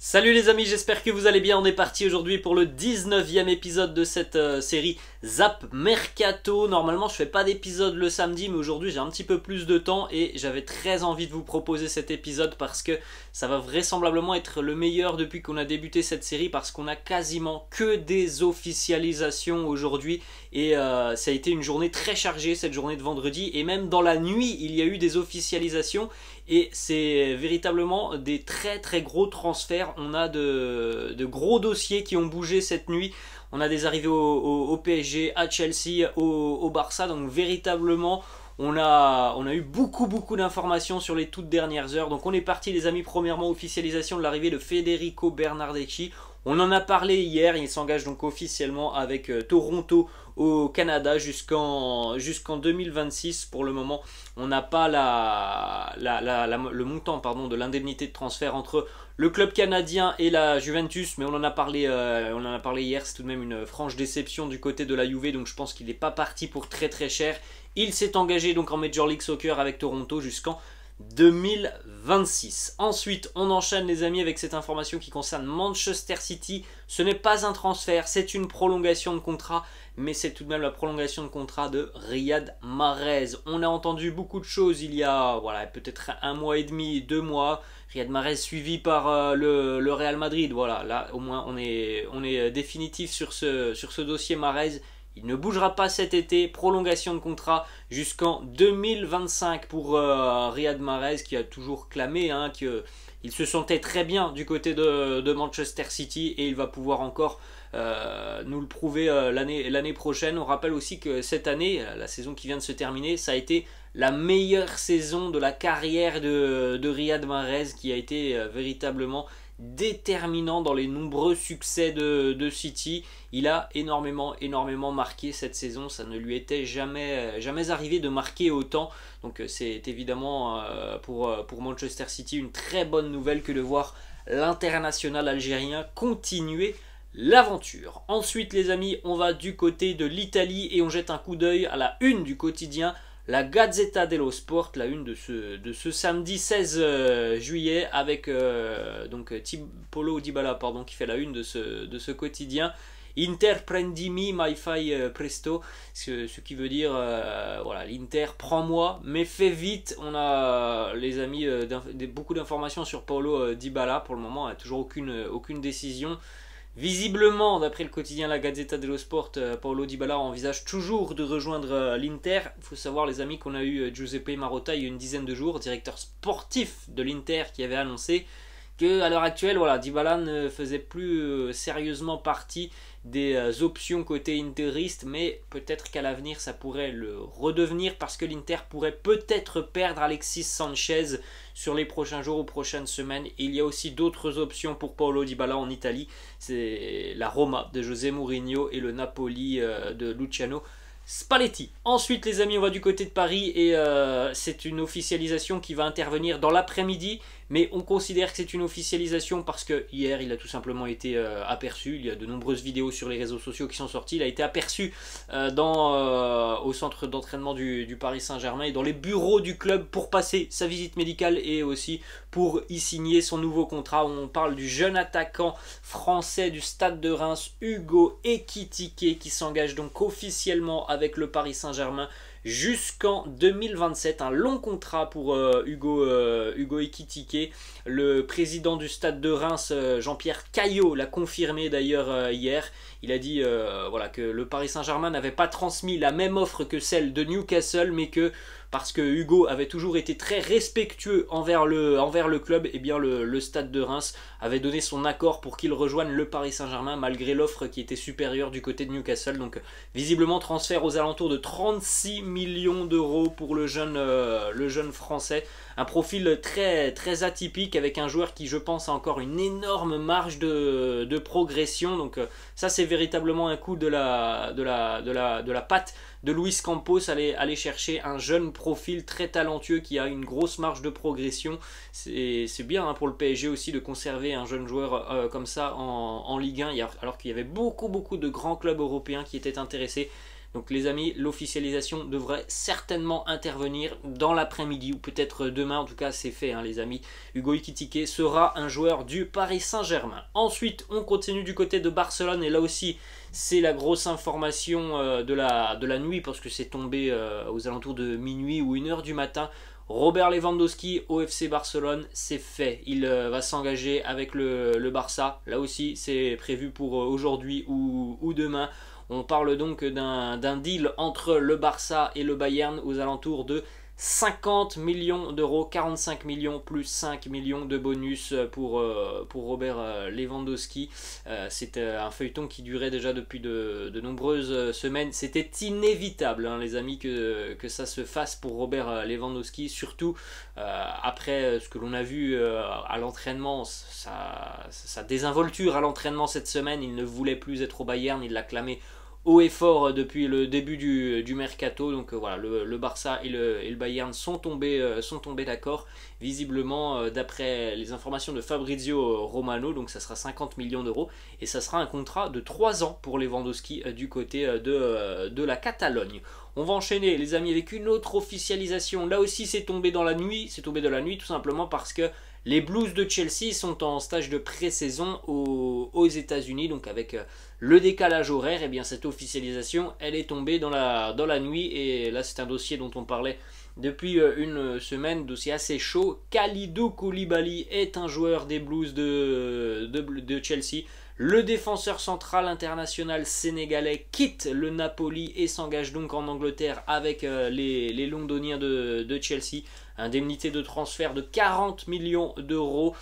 Salut les amis, j'espère que vous allez bien. On est parti aujourd'hui pour le 19e épisode de cette série Zap Mercato. Normalement je fais pas d'épisode le samedi, mais aujourd'hui j'ai un petit peu plus de temps et j'avais très envie de vous proposer cet épisode parce que ça va vraisemblablement être le meilleur depuis qu'on a débuté cette série, parce qu'on a quasiment que des officialisations aujourd'hui et ça a été une journée très chargée, cette journée de vendredi, et même dans la nuit il y a eu des officialisations. Et c'est véritablement des très gros transferts. On a de gros dossiers qui ont bougé cette nuit. On a des arrivées au PSG, à Chelsea, au Barça. Donc véritablement, on a eu beaucoup d'informations sur les toutes dernières heures. Donc on est parti les amis. Premièrement, officialisation de l'arrivée de Federico Bernardeschi. On en a parlé hier, il s'engage donc officiellement avec Toronto au Canada jusqu'en 2026. Pour le moment, on n'a pas le montant de l'indemnité de transfert entre le club canadien et la Juventus, mais on en a parlé hier. C'est tout de même une franche déception du côté de la Juve, donc je pense qu'il n'est pas parti pour très cher. Il s'est engagé donc en Major League Soccer avec Toronto jusqu'en 2026. Ensuite, on enchaîne les amis avec cette information qui concerne Manchester City. Ce n'est pas un transfert, c'est une prolongation de contrat, mais c'est tout de même la prolongation de contrat de Riyad Mahrez. On a entendu beaucoup de choses il y a peut-être un mois et demi, 2 mois. Riyad Mahrez suivi par le Real Madrid. Voilà, là au moins on est définitif sur ce dossier Mahrez. Il ne bougera pas cet été, prolongation de contrat jusqu'en 2025 pour Riyad Mahrez, qui a toujours clamé qu'il se sentait très bien du côté de Manchester City, et il va pouvoir encore nous le prouver l'année prochaine. On rappelle aussi que cette année, la saison qui vient de se terminer, ça a été la meilleure saison de la carrière de Riyad Mahrez, qui a été véritablement déterminant dans les nombreux succès de City. Il a énormément marqué cette saison. Ça ne lui était jamais arrivé de marquer autant. Donc c'est évidemment pour Manchester City une très bonne nouvelle que de voir l'international algérien continuer l'aventure. Ensuite les amis, on va du côté de l'Italie et on jette un coup d'œil à la une du quotidien, la Gazzetta dello Sport, la une de ce samedi 16 juillet, avec Paulo Dybala qui fait la une de ce quotidien. Inter prendimi mai fai presto, ce qui veut dire l'Inter prends-moi mais fais vite. On a les amis beaucoup d'informations sur Paulo Dybala. Pour le moment, il n'y a toujours aucune décision. Visiblement, d'après le quotidien La Gazzetta dello Sport, Paulo Dybala envisage toujours de rejoindre l'Inter. Il faut savoir les amis qu'on a eu Giuseppe Marotta il y a une dizaine de jours, directeur sportif de l'Inter, qui avait annoncé qu'à l'heure actuelle, Dybala ne faisait plus sérieusement partie des options côté interiste, mais peut-être qu'à l'avenir ça pourrait le redevenir, parce que l'Inter pourrait peut-être perdre Alexis Sanchez sur les prochains jours ou prochaines semaines. Et il y a aussi d'autres options pour Paulo Dybala en Italie, c'est la Roma de José Mourinho et le Napoli de Luciano Spalletti. Ensuite les amis, on va du côté de Paris et c'est une officialisation qui va intervenir dans l'après-midi, mais on considère que c'est une officialisation parce que hier il a tout simplement été aperçu. Il y a de nombreuses vidéos sur les réseaux sociaux qui sont sorties. Il a été aperçu au centre d'entraînement du Paris Saint-Germain et dans les bureaux du club pour passer sa visite médicale et aussi pour y signer son nouveau contrat. On parle du jeune attaquant français du Stade de Reims, Hugo Ekitike, qui s'engage donc officiellement avec le Paris Saint-Germain jusqu'en 2027. Un long contrat pour Hugo Ekitike. Le président du Stade de Reims, Jean-Pierre Caillot, l'a confirmé d'ailleurs hier. Il a dit que le Paris Saint-Germain n'avait pas transmis la même offre que celle de Newcastle, mais que parce que Hugo avait toujours été très respectueux envers le club, et bien le Stade de Reims avait donné son accord pour qu'il rejoigne le Paris Saint-Germain malgré l'offre qui était supérieure du côté de Newcastle. Donc visiblement transfert aux alentours de 36 millions d'euros pour le jeune français. Un profil très atypique, avec un joueur qui, je pense, a encore une énorme marge de progression. Donc ça c'est véritablement un coup de la patte de Luis Campos, aller chercher un jeune profil très talentueux qui a une grosse marge de progression. C'est bien pour le PSG aussi de conserver un jeune joueur comme ça en Ligue 1, alors qu'il y avait beaucoup de grands clubs européens qui étaient intéressés Donc les amis, l'officialisation devrait certainement intervenir dans l'après-midi ou peut-être demain, en tout cas c'est fait les amis. Hugo Ekitike sera un joueur du Paris Saint-Germain. Ensuite on continue du côté de Barcelone et là aussi c'est la grosse information de la nuit parce que c'est tombé aux alentours de minuit ou 1h du matin. Robert Lewandowski au FC Barcelone, c'est fait. Il va s'engager avec le Barça. Là aussi, c'est prévu pour aujourd'hui ou demain. On parle donc d'un deal entre le Barça et le Bayern aux alentours de 50 millions d'euros, 45 millions plus 5 millions de bonus pour Robert Lewandowski. C'était un feuilleton qui durait déjà depuis de nombreuses semaines. C'était inévitable, les amis, que ça se fasse pour Robert Lewandowski, surtout après ce que l'on a vu à l'entraînement, sa désinvolture à l'entraînement cette semaine. Il ne voulait plus être au Bayern, il l'a clamé haut et fort depuis le début du mercato. Donc voilà, le Barça et le Bayern sont tombés d'accord. Visiblement, d'après les informations de Fabrizio Romano, donc ça sera 50 millions d'euros et ça sera un contrat de 3 ans pour Lewandowski du côté de la Catalogne. On va enchaîner les amis avec une autre officialisation. Là aussi c'est tombé dans la nuit, c'est tombé dans la nuit tout simplement parce que les Blues de Chelsea sont en stage de pré-saison aux États-Unis, donc avec le décalage horaire, et bien cette officialisation, elle est tombée dans la nuit, et là c'est un dossier dont on parlait depuis une semaine, dossier assez chaud. Kalidou Koulibaly est un joueur des Blues de Chelsea. Le défenseur central international sénégalais quitte le Napoli et s'engage donc en Angleterre avec les Londoniens de Chelsea. Indemnité de transfert de 40 millions d'euros,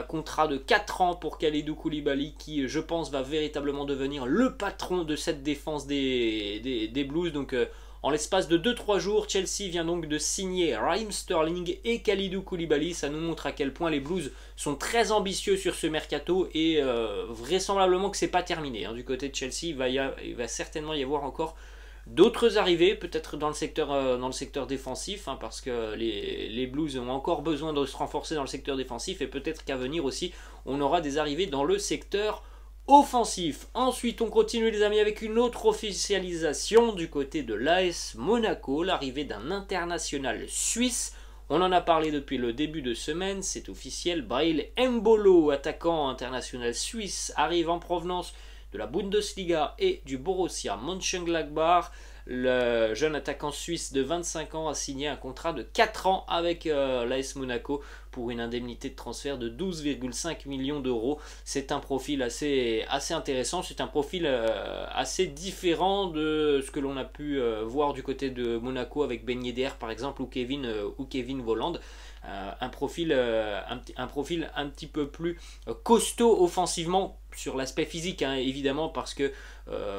contrat de 4 ans pour Kalidou Koulibaly qui je pense va véritablement devenir le patron de cette défense des Blues. Donc en l'espace de 2-3 jours, Chelsea vient donc de signer Raheem Sterling et Kalidou Koulibaly. Ça nous montre à quel point les Blues sont très ambitieux sur ce mercato et vraisemblablement que c'est pas terminé. Du côté de Chelsea, il va certainement y avoir encore d'autres arrivées, peut-être dans le secteur défensif, parce que les Blues ont encore besoin de se renforcer dans le secteur défensif et peut-être qu'à venir aussi, on aura des arrivées dans le secteur offensif. Ensuite, on continue les amis avec une autre officialisation du côté de l'AS Monaco, l'arrivée d'un international suisse. On en a parlé depuis le début de semaine, c'est officiel. Brahim Embolo, attaquant international suisse, arrive en provenance de la Bundesliga et du Borussia Mönchengladbach. Le jeune attaquant suisse de 25 ans a signé un contrat de 4 ans avec l'AS Monaco pour une indemnité de transfert de 12,5 millions d'euros. C'est un profil assez intéressant, c'est un profil assez différent de ce que l'on a pu voir du côté de Monaco avec Ben Yedder par exemple ou Kevin Volland. Un profil un petit peu plus costaud offensivement sur l'aspect physique évidemment parce que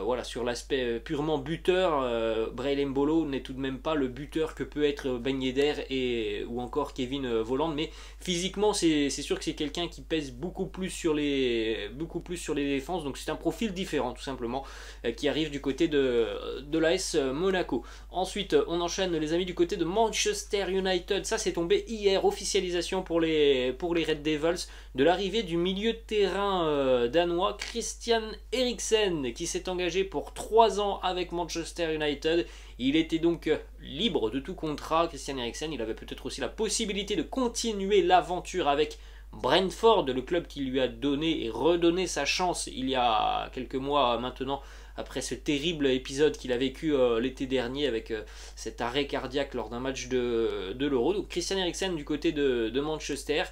voilà, sur l'aspect purement buteur, Brahim Embolo n'est tout de même pas le buteur que peut être Ben Yedder ou encore Kevin Volland, mais physiquement c'est sûr que c'est quelqu'un qui pèse beaucoup plus sur les défenses, donc c'est un profil différent tout simplement qui arrive du côté de l'AS Monaco. Ensuite on enchaîne les amis du côté de Manchester United. Ça c'est tombé hier, officialisation pour les Red Devils de l'arrivée du milieu de terrain danois Christian Eriksen qui s'est engagé pour 3 ans avec Manchester United. Il était donc libre de tout contrat. Christian Eriksen, il avait peut-être aussi la possibilité de continuer l'aventure avec Brentford, le club qui lui a donné et redonné sa chance il y a quelques mois maintenant, après ce terrible épisode qu'il a vécu l'été dernier avec cet arrêt cardiaque lors d'un match de l'Euro. Donc Christian Eriksen du côté de Manchester.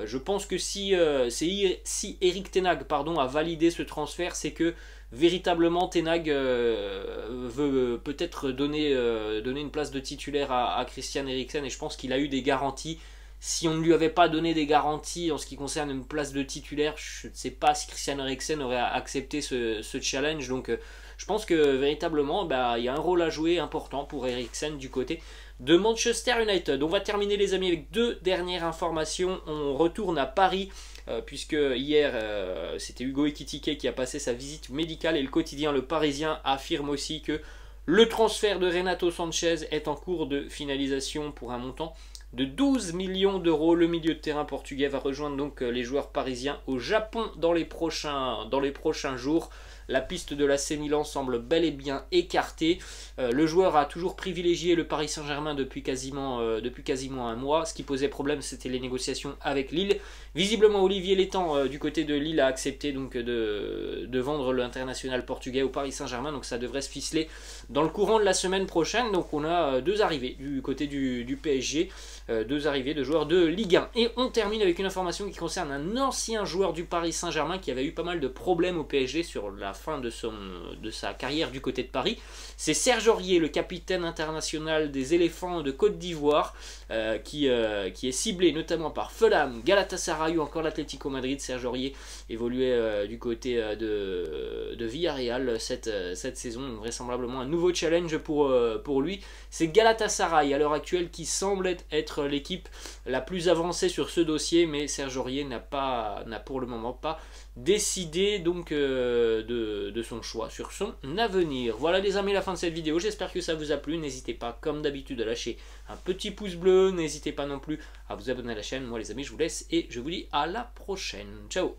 Je pense que si Erik ten Hag a validé ce transfert, c'est que véritablement Ten Hag veut peut-être donner une place de titulaire à Christian Eriksen, et je pense qu'il a eu des garanties. Si on ne lui avait pas donné des garanties en ce qui concerne une place de titulaire, je ne sais pas si Christian Eriksen aurait accepté ce challenge. Donc je pense que véritablement il y a un rôle à jouer important pour Eriksen du côté de Manchester United. On va terminer les amis avec 2 dernières informations. On retourne à Paris puisque hier c'était Hugo Ekitike qui a passé sa visite médicale et le quotidien Le Parisien affirme aussi que le transfert de Renato Sanchez est en cours de finalisation pour un montant de 12 millions d'euros. Le milieu de terrain portugais va rejoindre donc les joueurs parisiens au Japon dans les prochains jours. la piste de l'AC Milan semble bel et bien écartée. Le joueur a toujours privilégié le Paris Saint-Germain depuis quasiment un mois. Ce qui posait problème, c'était les négociations avec Lille. Visiblement, Olivier Létang du côté de Lille a accepté donc de vendre l'international portugais au Paris Saint-Germain. Donc ça devrait se ficeler dans le courant de la semaine prochaine. Donc on a deux arrivées du côté du PSG, deux arrivées de joueurs de Ligue 1. Et on termine avec une information qui concerne un ancien joueur du Paris Saint-Germain qui avait eu pas mal de problèmes au PSG sur la fin de sa carrière du côté de Paris. C'est Serge Aurier, le capitaine international des éléphants de Côte d'Ivoire, qui est ciblé notamment par Fulham, Galatasaray ou encore l'Atlético Madrid. Serge Aurier évoluait du côté de Villarreal cette saison, donc vraisemblablement un nouveau challenge pour lui. C'est Galatasaray à l'heure actuelle qui semble être l'équipe la plus avancée sur ce dossier, mais Serge Aurier n'a pour le moment pas décidé donc de son choix sur son avenir. Voilà les amis, la fin de cette vidéo, j'espère que ça vous a plu. N'hésitez pas comme d'habitude à lâcher un petit pouce bleu, n'hésitez pas non plus à vous abonner à la chaîne. Moi les amis, je vous laisse et je vous dis à la prochaine, ciao.